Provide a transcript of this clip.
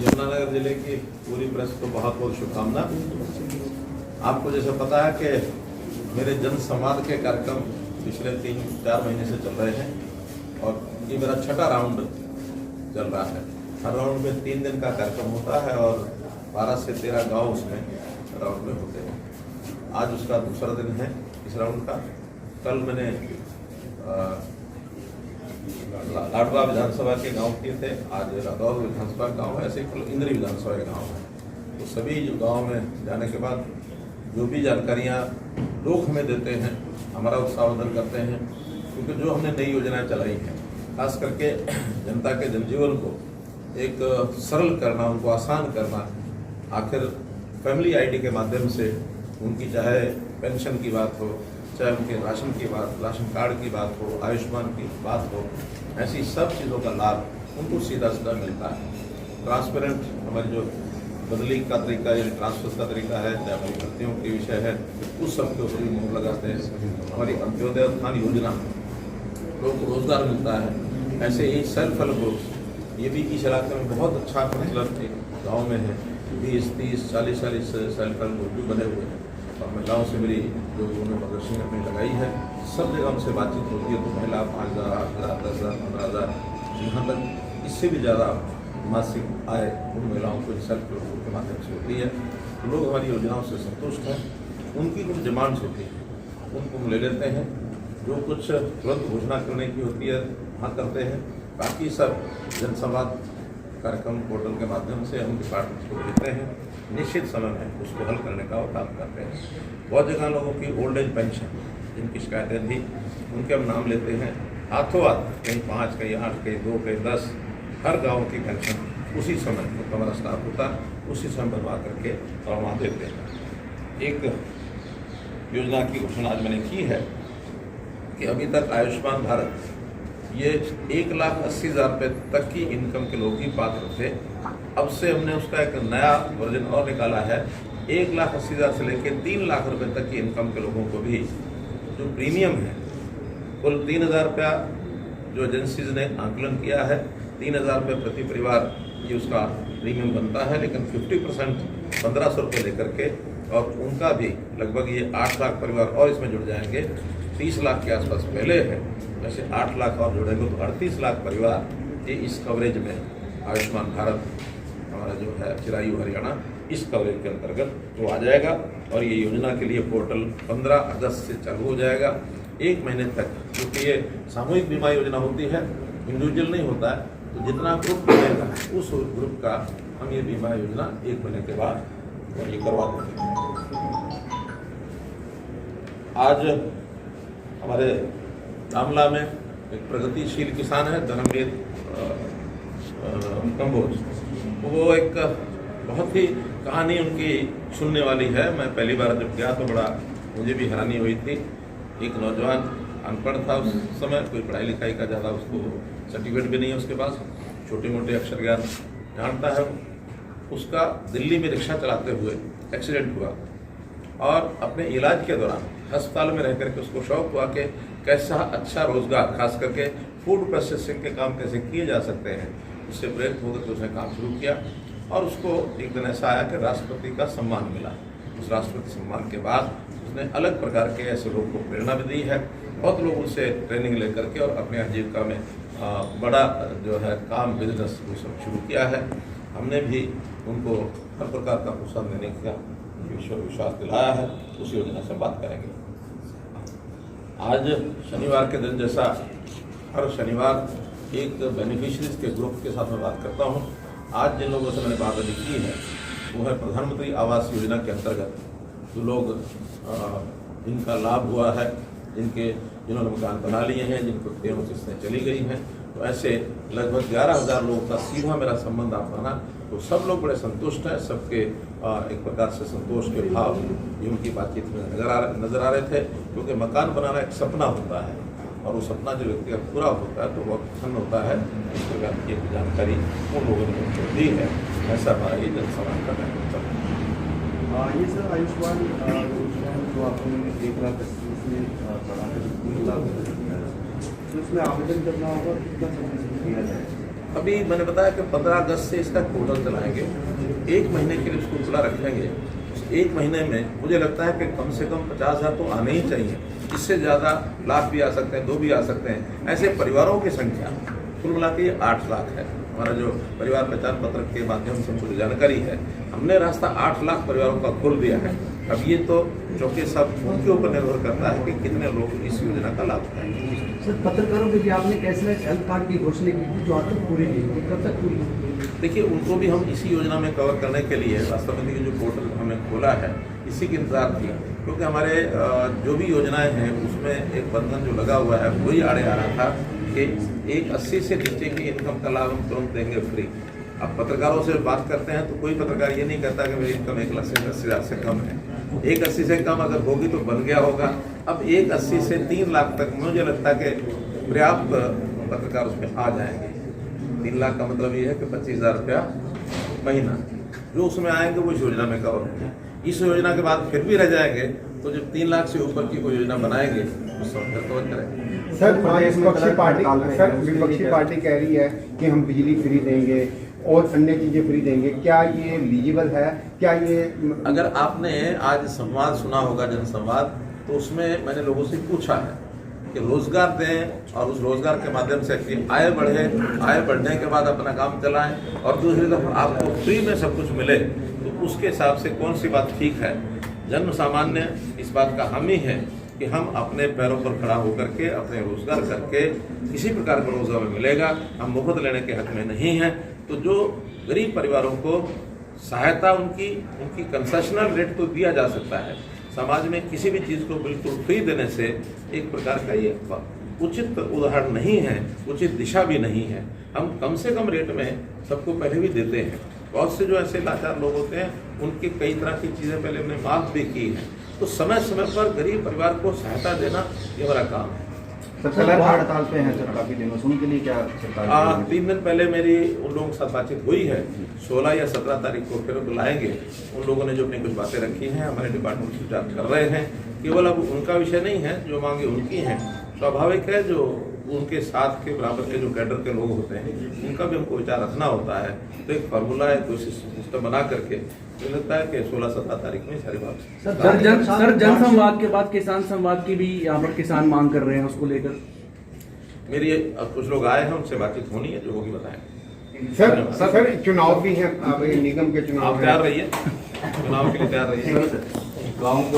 यमुनानगर जिले की पूरी प्रेस को बहुत बहुत शुभकामना। आपको जैसे पता है कि मेरे जन संवाद के कार्यक्रम पिछले 3-4 महीने से चल रहे हैं और ये मेरा छठा राउंड चल रहा है। हर राउंड में 3 दिन का कार्यक्रम होता है और 12 से 13 गांव उसमें राउंड में होते हैं। आज उसका दूसरा दिन है इस राउंड का। कल मैंने लाडवा विधानसभा के गांव किए थे, आज रादौर विधानसभा गांव है, ऐसे कल इंद्री विधानसभा के गांव है। तो सभी जो गांव में जाने के बाद जो भी जानकारियां लोग हमें देते हैं, हमारा उत्साहवर्धन करते हैं, क्योंकि जो हमने नई योजनाएं चलाई हैं, खास करके जनता के जनजीवन को एक सरल करना, उनको आसान करना। आखिर फैमिली आईडी के माध्यम से उनकी चाहे पेंशन की बात हो, चाहे उनके राशन की बात, राशन कार्ड की बात हो, आयुष्मान की बात हो, ऐसी सब चीज़ों का लाभ उनको सीधा सीधा मिलता है। ट्रांसपेरेंट हमारी जो बदली का तरीका या ट्रांसफर का तरीका है, चाहे हमारी भर्तियों के विषय है, उस सब के ऊपर भी मोहर लगाते हैं। हमारी अंत्योदय उत्थान योजना, लोगों को रोजगार मिलता है। ऐसे ही सेल्फ हेल्प ग्रुप, ये भी इस इलाके में बहुत अच्छा मतलब एक गाँव में है, 20-30-40 सेल्फ हेल्प ग्रुप भी बने हुए हैं। और महिलाओं से मेरी जो उन्होंने प्रदर्शनी अपनी लगाई है, सब जगह उनसे बातचीत होती है। तो महिला 5,000, 8,000, 10,000, 15,000, यहाँ तक इससे भी ज़्यादा मासिक आय उन महिलाओं को सेल्फ हेल्प ग्रुप के माध्यम से होती है। तो लोग हमारी योजनाओं से संतुष्ट हैं। उनकी कुछ डिमांड्स होती हैं, उनको हम ले लेते हैं। जो कुछ तुरंत घोषणा करने की होती है वहाँ करते हैं। बाकी सब जनसंवाद कार्यक्रम पोर्टल के माध्यम से हम डिपार्टमेंट को देते हैं। निश्चित समय में उसको हल करने का वो काम करते हैं। बहुत जगह लोगों की ओल्ड एज पेंशन जिनकी शिकायतें थी, उनके हम नाम लेते हैं, हाथों हाथ कहीं 5, कहीं 8, कहीं 2, कहीं 10 हर गांव की पेंशन उसी समय तो हमारा स्टाफ होता है, उसी समय बनवा करके और वहाँ देते हैं। एक योजना की घोषणा आज मैंने की है कि अभी तक आयुष्मान भारत ये 1,80,000 रुपये तक की इनकम के लोग ही पात्र थे। अब से हमने उसका एक नया वर्जन और निकाला है, 1,80,000 से लेकर 3 लाख रुपए तक की इनकम के लोगों को भी जो प्रीमियम है, कुल 3,000 रुपया जो एजेंसीज ने आंकलन किया है, 3,000 रुपये प्रति परिवार ये उसका प्रीमियम बनता है। लेकिन 50% 1,500 रुपये लेकर के, और उनका भी लगभग ये 8 लाख परिवार और इसमें जुड़ जाएंगे। 30 लाख के आसपास पहले है, वैसे 8 लाख और जुड़ेंगे तो 38 लाख परिवार ये इस कवरेज में आयुष्मान भारत हमारा जो है चिरायु हरियाणा इस कवरेज के अंतर्गत वो आ जाएगा। और ये योजना के लिए पोर्टल 15 अगस्त से चालू हो जाएगा, 1 महीने तक। क्योंकि ये सामूहिक बीमा योजना होती है, इंडिविजुअल नहीं होता है। तो जितना ग्रुप बनेगा उस ग्रुप का हम ये बीमा योजना 1 महीने के बाद ये करवा देंगे। आज हमारे रामला में एक प्रगतिशील किसान है, धर्मवीर कंबोज। वो एक बहुत ही कहानी उनकी सुनने वाली है। मैं पहली बार जब गया तो बड़ा मुझे भी हैरानी हुई थी। एक नौजवान अनपढ़ था उस समय, कोई पढ़ाई लिखाई का ज़्यादा उसको सर्टिफिकेट भी नहीं है उसके पास, छोटे मोटे अक्षर ज्ञान जानता है। उसका दिल्ली में रिक्शा चलाते हुए एक्सीडेंट हुआ और अपने इलाज के दौरान अस्पताल में रह करके उसको शौक हुआ कि कैसा अच्छा रोजगार, खास करके फूड प्रोसेसिंग के काम कैसे किए जा सकते हैं। उससे प्रेरित होकर के उसने काम शुरू किया और उसको एक दिन ऐसा आया कि राष्ट्रपति का सम्मान मिला। उस राष्ट्रपति सम्मान के बाद उसने अलग प्रकार के ऐसे लोगों को प्रेरणा भी दी है। बहुत लोग उनसे ट्रेनिंग लेकर के और अपने आजीविका में बड़ा जो है काम, बिजनेस शुरू किया है। हमने भी उनको हर प्रकार का प्रोत्साहन देने का विश्वास दिलाया है। उस योजना से बात करेंगे। आज शनिवार के दिन जैसा हर शनिवार एक बेनिफिशरीज के ग्रुप के साथ मैं बात करता हूँ, आज जिन लोगों से मैंने बात की है वो है प्रधानमंत्री आवास योजना के अंतर्गत जो लोग जिनका लाभ हुआ है, जिन्होंने मकान बना लिए हैं, जिनको 13 किस्तें चली गई हैं। तो ऐसे लगभग 11,000 लोगों का सीधा मेरा संबंध आप बना। तो सब लोग बड़े संतुष्ट हैं। सबके एक प्रकार से संतोष के भाव ये उनकी बातचीत में नजर आ रहे थे। क्योंकि मकान बनाना एक सपना होता है और वो सपना जो व्यक्ति का पूरा होता है तो वो प्रसन्न होता है। इस प्रकार की एक जानकारी उन लोगों ने उनको दी है। ऐसा हमारा ये जनसंवाद का कार्यक्रम चल रहा है। ये सर आयुष्मान जो आपने 1,80,000 में बढ़ाकर 3 लाख, तो इसमें आवेदन करना होगा, कितना समय दिया जाए? अभी मैंने बताया कि 15 अगस्त से इसका पोर्टल चलाएंगे, 1 महीने के लिए उसको खुला रखेंगे। उस 1 महीने में मुझे लगता है कि कम से कम 50,000 तो आने ही चाहिए, इससे ज़्यादा लाख भी आ सकते हैं, 2 भी आ सकते हैं। ऐसे परिवारों की संख्या कुल मिला के 8 लाख है। हमारा जो परिवार पहचान पत्र के माध्यम से हमको जो जानकारी है, हमने रास्ता 8 लाख परिवारों का खोल दिया है। अब ये तो चौके सब उनके ऊपर निर्भर करता है कि कितने लोग इस योजना का लाभ उठाएंगे। सर, पत्रकारों के भी आपने कैशलेस हेल्थ कार्ड की घोषणा की थी, जो आज तक पूरी नहीं हुई, कब तक पूरी होगी? देखिए, उनको भी हम इसी योजना में कवर करने के लिए वास्तव में जो पोर्टल हमने खोला है, इसी के इंतजार थी, क्योंकि हमारे जो भी योजनाएं हैं उसमें एक बंधन जो लगा हुआ है वही आड़े आ रहा था कि एक 80 से नीचे की इनकम का लाभ हम तुरंत देंगे फ्री। अब पत्रकारों से बात करते हैं तो कोई पत्रकार ये नहीं कहता कि मेरी इनकम 1,80,000 से कम है। 1,80 से कम अगर होगी तो बन गया होगा। अब 1,80 से 3 लाख तक मुझे लगता है कि पर्याप्त पत्रकार उसमें आ जाएंगे। 3 लाख का मतलब ये है कि 25,000 रुपया महीना जो उसमें आएंगे वो इस योजना में कवर होंगे। इस योजना के बाद फिर भी रह जाएंगे तो जब 3 लाख से ऊपर की कोई योजना बनाएंगे उस समय फिर कवर करेंगे। सर, विपक्षी पार्टी कह रही है कि हम बिजली फ्री देंगे और अन्य चीजें फ्री देंगे, क्या ये एलिजिबल है? क्या ये अगर आपने आज संवाद सुना होगा, जनसंवाद, तो उसमें मैंने लोगों से पूछा है कि रोजगार दें और उस रोजगार के माध्यम से अपनी आय बढ़े, आय बढ़ने के बाद अपना काम चलाएं और दूसरी तरफ आपको फ्री में सब कुछ मिले, तो उसके हिसाब से कौन सी बात ठीक है। जन सामान्य इस बात का हामी है कि हम अपने पैरों पर खड़ा होकर के अपने रोजगार करके किसी प्रकार का रोजगार मिलेगा, हम मुफ्त लेने के हक में नहीं हैं। तो जो गरीब परिवारों को सहायता उनकी कंसेशनल रेट तो दिया जा सकता है। समाज में किसी भी चीज़ को बिल्कुल फ्री देने से एक प्रकार का ये उचित उदाहरण नहीं है, उचित दिशा भी नहीं है। हम कम से कम रेट में सबको पहले भी देते हैं। बहुत से जो ऐसे लाचार लोग होते हैं उनकी कई तरह की चीज़ें पहले हमने माफ भी की हैं। तो समय समय पर गरीब परिवार को सहायता देना ये हमारा काम है। कलर हड़ताल पे हैं सर काफी दिनों से, उनके लिए क्या सरकार 3 दिन पहले मेरी उन लोगों के साथ बातचीत हुई है। 16 या 17 तारीख को फिर बुलाएंगे। उन लोगों ने जो अपनी कुछ बातें रखी हैं हमारे डिपार्टमेंट से विचार कर रहे हैं। केवल अब उनका विषय नहीं है, जो मांगे उनकी हैं। स्वाभाविक है जो उनके साथ के बराबर के जो कैडर के लोग होते हैं उनका भी हमको विचार रखना होता है। तो एक फार्मूला है, कोई सिस्टम बना करके मुझे लगता है कि 16-17 तारीख में सारी बात। सर, जन संवाद के बाद किसान संवाद की भी यहाँ पर किसान मांग कर रहे हैं, उसको लेकर मेरी अब कुछ लोग आए हैं, उनसे बातचीत होनी है, जो होगी बताएंगे। सर, चुनाव भी है, अब निगम के चुनाव आप तैयार रहिए, चुनाव के लिए तैयार रहिए। गाँव को